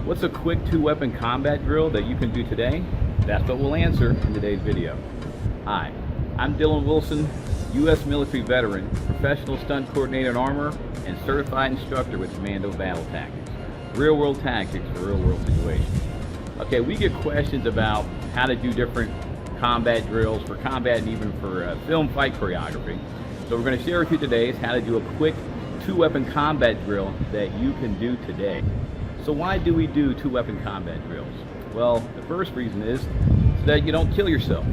What's a quick two-weapon combat drill that you can do today? That's what we'll answer in today's video. Hi, I'm Dylan Wilson, U.S. military veteran, professional stunt coordinator in armor, and certified instructor with Commando Battle Tactics. Real-world tactics for real-world situations. Okay, we get questions about how to do different combat drills for combat and even for film fight choreography. So we're going to share with you today is how to do a quick two-weapon combat drill that you can do today. So why do we do two-weapon combat drills? Well, the first reason is so that you don't kill yourself.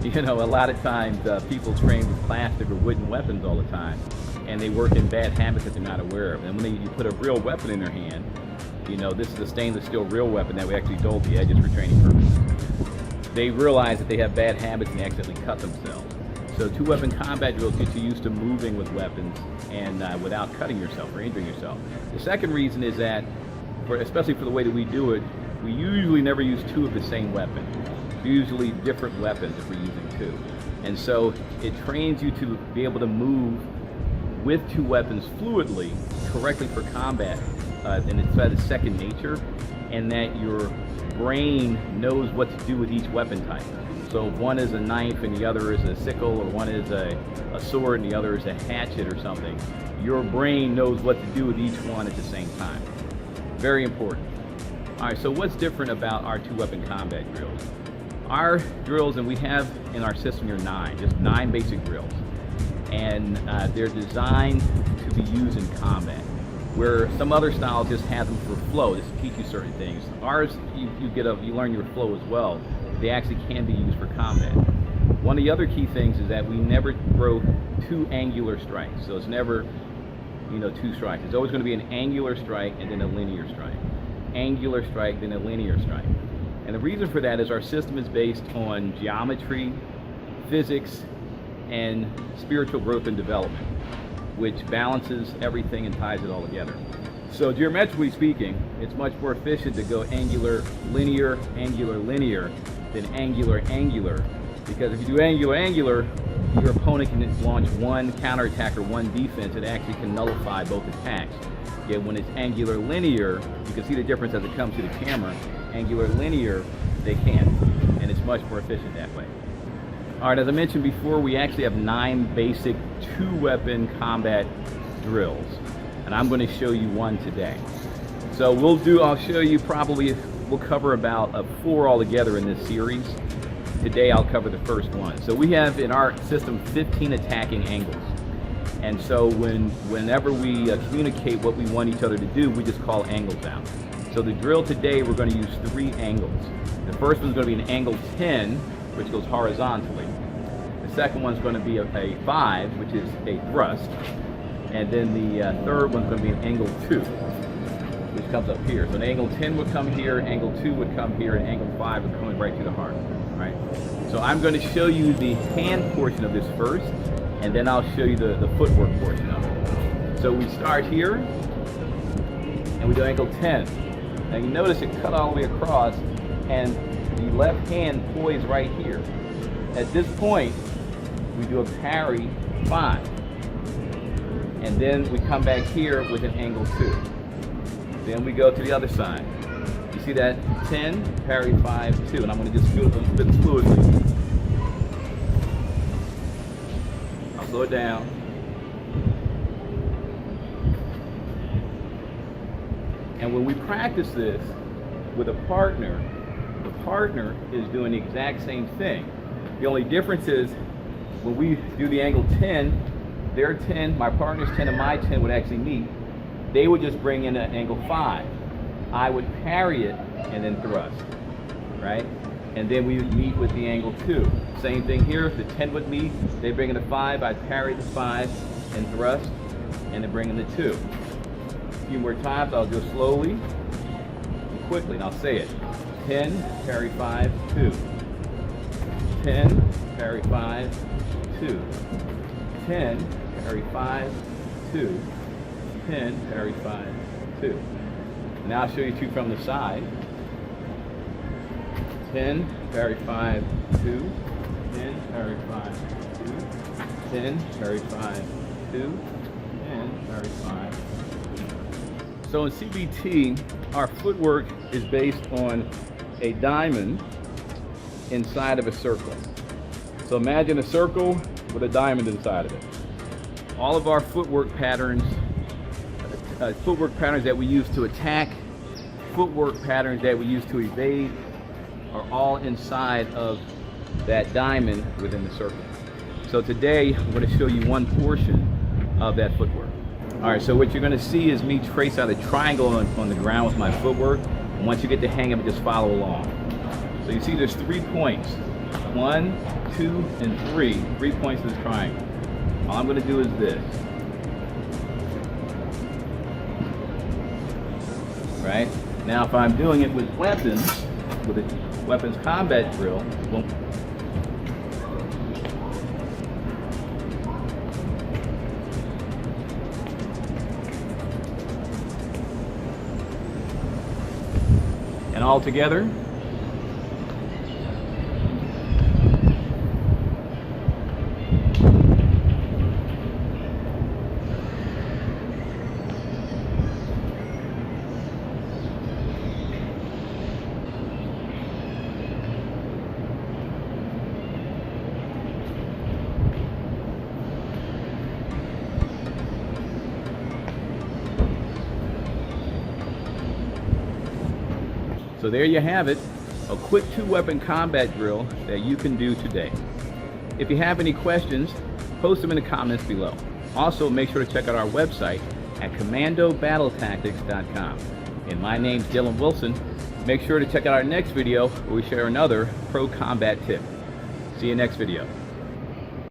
You know, a lot of times people train with plastic or wooden weapons all the time, and they work in bad habits that they're not aware of. And when you put a real weapon in their hand, you know, this is a stainless steel real weapon that we actually dulled the edges for training purposes. They realize that they have bad habits and they accidentally cut themselves. So two-weapon combat drills get you used to moving with weapons and without cutting yourself or injuring yourself. The second reason is that, especially for the way that we do it, we usually never use two of the same weapon. Usually different weapons if we're using two. And so it trains you to be able to move with two weapons fluidly, correctly for combat, and it's that is second nature, and that your brain knows what to do with each weapon type. So if one is a knife and the other is a sickle, or one is a sword and the other is a hatchet or something, your brain knows what to do with each one at the same time. Very important. All right, so what's different about our two-weapon combat drills? Our drills, and we have in our system here just nine basic drills, and they're designed to be used in combat, where some other styles just have them for flow, just to teach you certain things. Ours, you learn your flow as well. They actually can be used for combat. One of the other key things is that we never throw two angular strikes, so it's never, you know, two strikes. It's always going to be an angular strike and then a linear strike. Angular strike, then a linear strike. And the reason for that is our system is based on geometry, physics, and spiritual growth and development, which balances everything and ties it all together. So geometrically speaking, it's much more efficient to go angular, linear, linear, than angular, angular. Because if you do angular, angular, your opponent can launch one counterattack or one defense that actually can nullify both attacks. Yet when it's angular linear, you can see the difference as it comes to the camera. Angular linear, they can't, and it's much more efficient that way. All right, as I mentioned before, we actually have 9 basic two-weapon combat drills, and I'm going to show you one today. So I'll show you we'll cover about 4 altogether in this series. Today I'll cover the first one. So we have in our system 15 attacking angles. And so whenever we communicate what we want each other to do, we just call angles out. So the drill today, we're going to use 3 angles. The first one's going to be an angle 10, which goes horizontally. The second one's going to be a 5, which is a thrust. And then the third one's going to be an angle 2, which comes up here. So an angle 10 would come here, angle 2 would come here, and angle 5 would come right through the heart. Right? So I'm going to show you the hand portion of this first, and then I'll show you the footwork portion of it. So we start here, and we do angle 10. Now you notice it cut all the way across, and the left hand poised right here. At this point, we do a parry 5. And then we come back here with an angle 2. Then we go to the other side. You see that 10, parry 5, 2. And I'm going to just do it a bit fluidly. I'll slow it down. And when we practice this with a partner, the partner is doing the exact same thing. The only difference is when we do the angle 10, their 10, my partner's 10 and my 10 would actually meet. They would just bring in an angle 5. I would parry it and then thrust, right? And then we would meet with the angle 2. Same thing here, the 10 would meet, they bring in a 5, I'd parry the 5 and thrust, and then bring in the 2. A few more times, I'll go slowly and quickly, and I'll say it. 10, parry 5, 2. 10, parry 5, 2. 10, parry 5, 2. 10, parry 5, 2. Now I'll show you 2 from the side. 10, parry 5, 2. 10, parry 5, 2. 10, parry 5, 2. 10, parry 5. So in C.B.T, our footwork is based on a diamond inside of a circle. So imagine a circle with a diamond inside of it. All of our footwork patterns that we use to attack, footwork patterns that we use to evade, are all inside of that diamond within the circle. So today I'm going to show you one portion of that footwork. All right, so what you're going to see is me trace out a triangle on the ground with my footwork. And once you get the hang of it, just follow along. So you see there's 3 points. 1, 2, and 3. 3 points of this triangle. All I'm going to do is this. Right? Now if I'm doing it with weapons, with a weapons combat drill, well, and all together. So there you have it, a quick 2-weapon combat drill that you can do today. If you have any questions, post them in the comments below. Also, make sure to check out our website at commandobattletactics.com. And my name's Dylan Wilson. Make sure to check out our next video where we share another pro combat tip. See you next video.